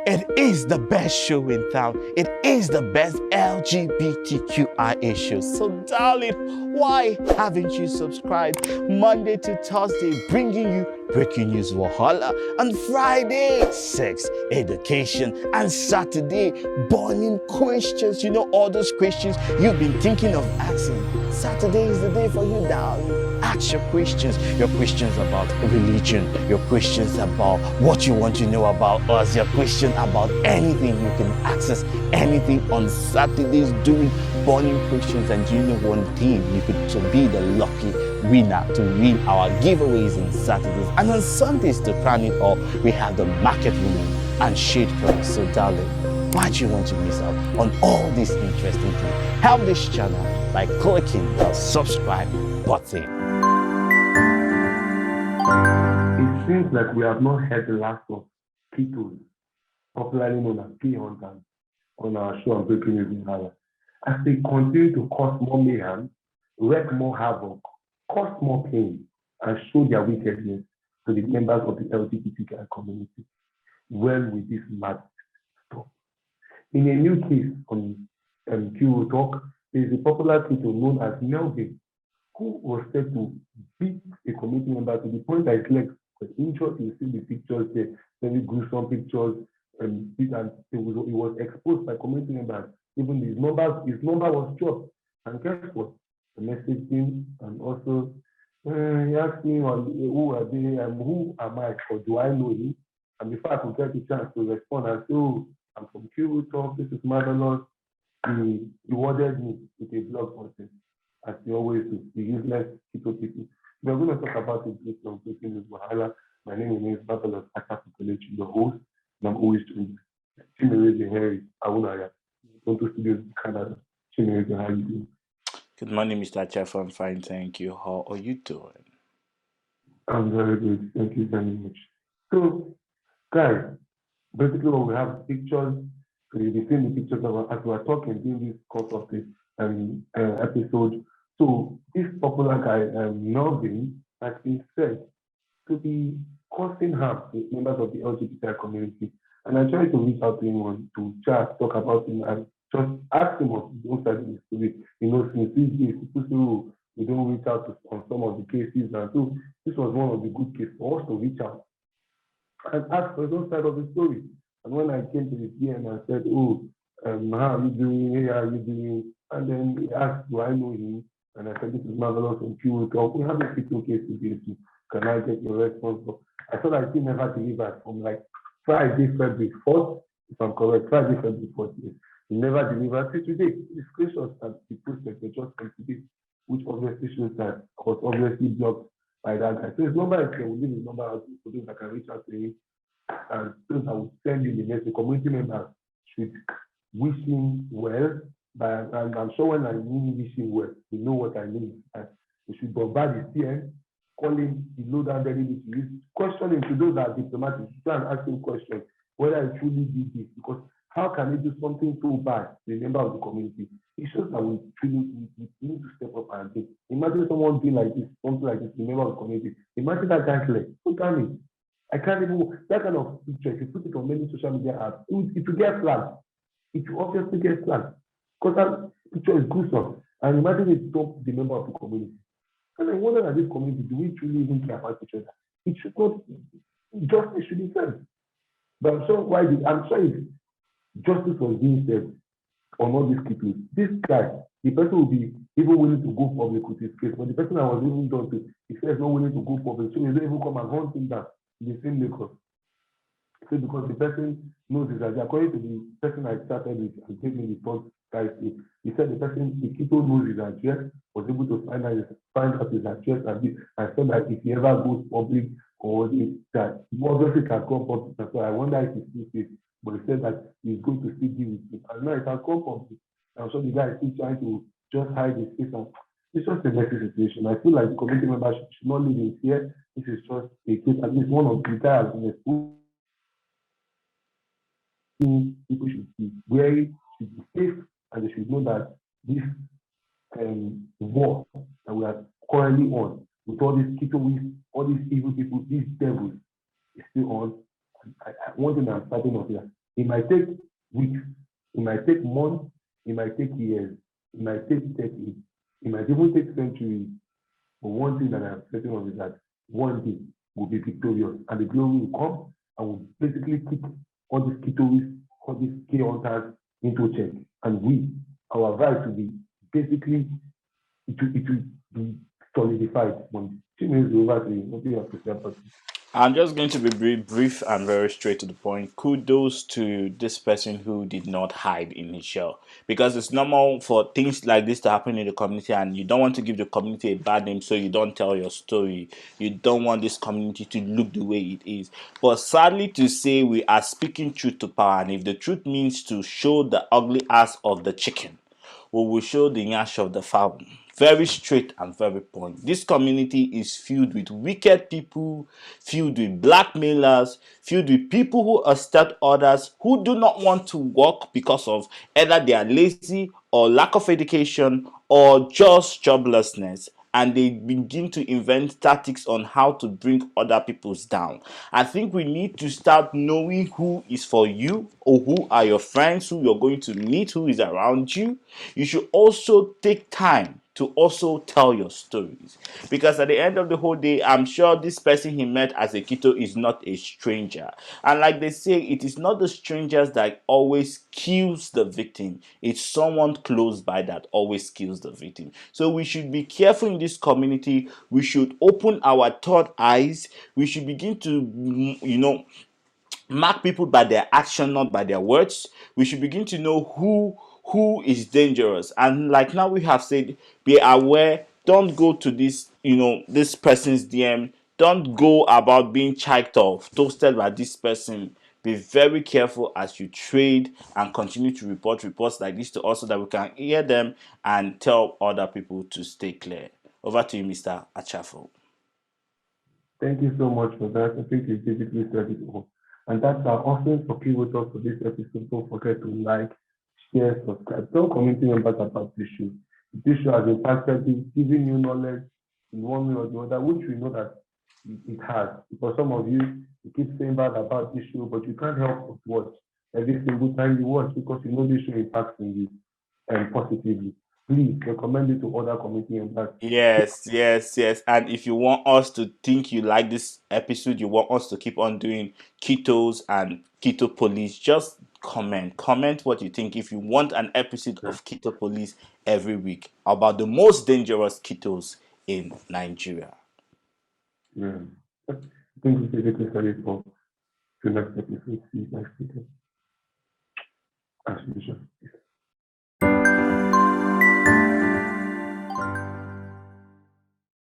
It is the best show in town. It is the best LGBTQI issue. So darling, why haven't you subscribed? Monday to Thursday, bringing you breaking news Wahala. On Friday, sex, education. And Saturday, burning questions. You know, all those questions you've been thinking of asking. Saturday is the day for you, darling. Ask your questions about religion, your questions about what you want to know about us, your question about anything. You can access anything on Saturdays doing burning questions. And you know one thing, you could to be the lucky winner to win our giveaways on Saturdays. And on Sundays, to crown it all, we have the market woman and shade girl. So darling, why do you want to miss out on all these interesting things? Help this channel by clicking the subscribe button. It seems like we have not heard the last of KITO, popularly known as P-Hunters, on our show on Breaking News in Hala. As they continue to cause more mayhem, wreak more havoc, cause more pain, and show their wickedness to the members of the LGBTQI community. Well, with this mad stop. In a new case on KITO Talk, there is a popular KITO known as Melvin, who was said to beat a community member to the point that his legs were injured. You see the pictures there, very gruesome pictures, and it was exposed by community members. Even his number was dropped. And guess what? I messaged him, and also he asked me who are they and who am I, or do I know him? And before I could get the chance to respond, I said, "Oh, I'm from KITO Talk, this is Marvelous." He rewarded me with a blog post, as they always do, the useless KITO people. We are going to talk about it based on Breaking News Wahala. My name is Marvelous Akapukelechi, your host, and I'm always joined by Chimereze Harry Awunaya. From the studios in Canada. Chimereze, how are you doing? Good morning, Mr. Chef. I'm fine, thank you. How are you doing? I'm very good. Thank you very much. So, guys, basically what we have pictures. So you'll be seeing the pictures as we are talking during this course of this episode. So this popular guy, Melvin, has been said to be causing harm to members of the LGBTI community. And I tried to reach out to him to chat, talk about him, and just ask him what he side of the story. You know, since these days, people say, "Oh, we don't reach out on some of the cases." And so this was one of the good cases for us to reach out and ask for his own side of the story. And when I came to the DM and said, "Oh, how are you doing? Hey, how are you doing?" And then he asked, "Do I know him?" And I said, "This is Marvelous from KITO Talk. We have a KITO case to deal with. Can I get your response?" But I thought I still never delivered from like Friday, February 4th, if I'm correct, Friday, February 4th. He never delivered till today. The screenshots that he posted were just from today, which obviously shows that I was obviously blocked by that guy. So his number is there. We'll leave his number out so those that can reach out to him. And those that will send you the message, community members should wish him well. But I'm sure when I mean wish him well, you know what I mean. We should bombard his PM, call him, he know that very little. Question him to those that are diplomatic. You can ask him questions whether he truly did this. Because how can he do something so bad to a member of the community? It shows that we need to step up and think. Imagine someone doing like this, something like this, to a member of the community. Imagine that guy's leg. Look at me. I can't even, that kind of picture, if you put it on many social media apps, it will get flagged. It will obviously get flagged. Because that picture is gruesome. And imagine it don't the member of the community. And I wonder that this community, do we truly even care about each other? It should not, justice should be said. But I'm sure if justice was being said on all these people, this guy, the person will be even willing to go public with his case. But the person I was even done to, he says not willing to go public, so he don't even come and hunt him down in the same Lagos. So because the person knows his idea, according to the person I started with and gave me the first guy, he said the KITO knows his address, was able to find out his address and said that if he ever goes public or that he obviously can come public. So I wonder if he's still safe. But he said that he's going to still deal with it. And now he can come public. I'm sure the guy is still trying to just hide his face. And it's just a messy situation. I feel like the community members should not live in fear. This is just a case. At least one of the guys in the school. People should be wary, should be safe, and they should know that this war that we are currently on, with all these KITO, all these evil people, these devils, is still on. One thing I'm starting off here, It might take weeks, it might take months, it might take years, it might take decades, it might even take centuries. But one thing that I'm certain of is that one day we'll be victorious and the glory will come and we'll basically keep all these KITOs, all these K hunters into check. And our rights will be basically, it will be solidified. When she knows over to you, what do you have to say about it? I'm just going to be very brief and very straight to the point. Kudos to this person who did not hide in his shell. Because it's normal for things like this to happen in the community, and you don't want to give the community a bad name, so you don't tell your story. You don't want this community to look the way it is. But sadly to say, we are speaking truth to power, and if the truth means to show the ugly ass of the chicken, we will show the nyash of the fowl. Very straight and very point. This community is filled with wicked people, filled with blackmailers, filled with people who exploit others who do not want to work because of either they are lazy or lack of education or just joblessness, and they begin to invent tactics on how to bring other people's down. I think we need to start knowing who is for you or who are your friends, who you're going to meet, who is around you. You should also take time to also tell your stories, because at the end of the whole day, I'm sure this person he met as a KITO is not a stranger. And like they say, it is not the strangers that always kills the victim, it's someone close by that always kills the victim. So we should be careful in this community. We should open our third eyes. We should begin to mark people by their action, not by their words. We should begin to know who is dangerous. And like now we have said, be aware. Don't go to this person's DM. Don't go about being chiked off, toasted by this person. Be very careful as you trade and continue to report reports like this to us so that we can hear them and tell other people to stay clear. Over to you, Mr. Achafo. Thank you so much for that. I think you basically said it all. And that's our offering for Key with us for this episode. Don't forget to like, share, subscribe. Tell community members about this show. This show has impacted you, giving you knowledge in one way or the other, which we know that it has. For some of you, you keep saying bad about this show, but you can't help but watch every single time you watch because you know this show impacts in you positively. Please recommend it to other community members. Yes, yes, yes. And if you want us to think you like this episode, you want us to keep on doing ketos and keto police, just comment. Comment what you think. If you want an episode of keto police every week about the most dangerous ketos in Nigeria. Yeah. I think we basically said it all. To next episode. See you next week. As usual.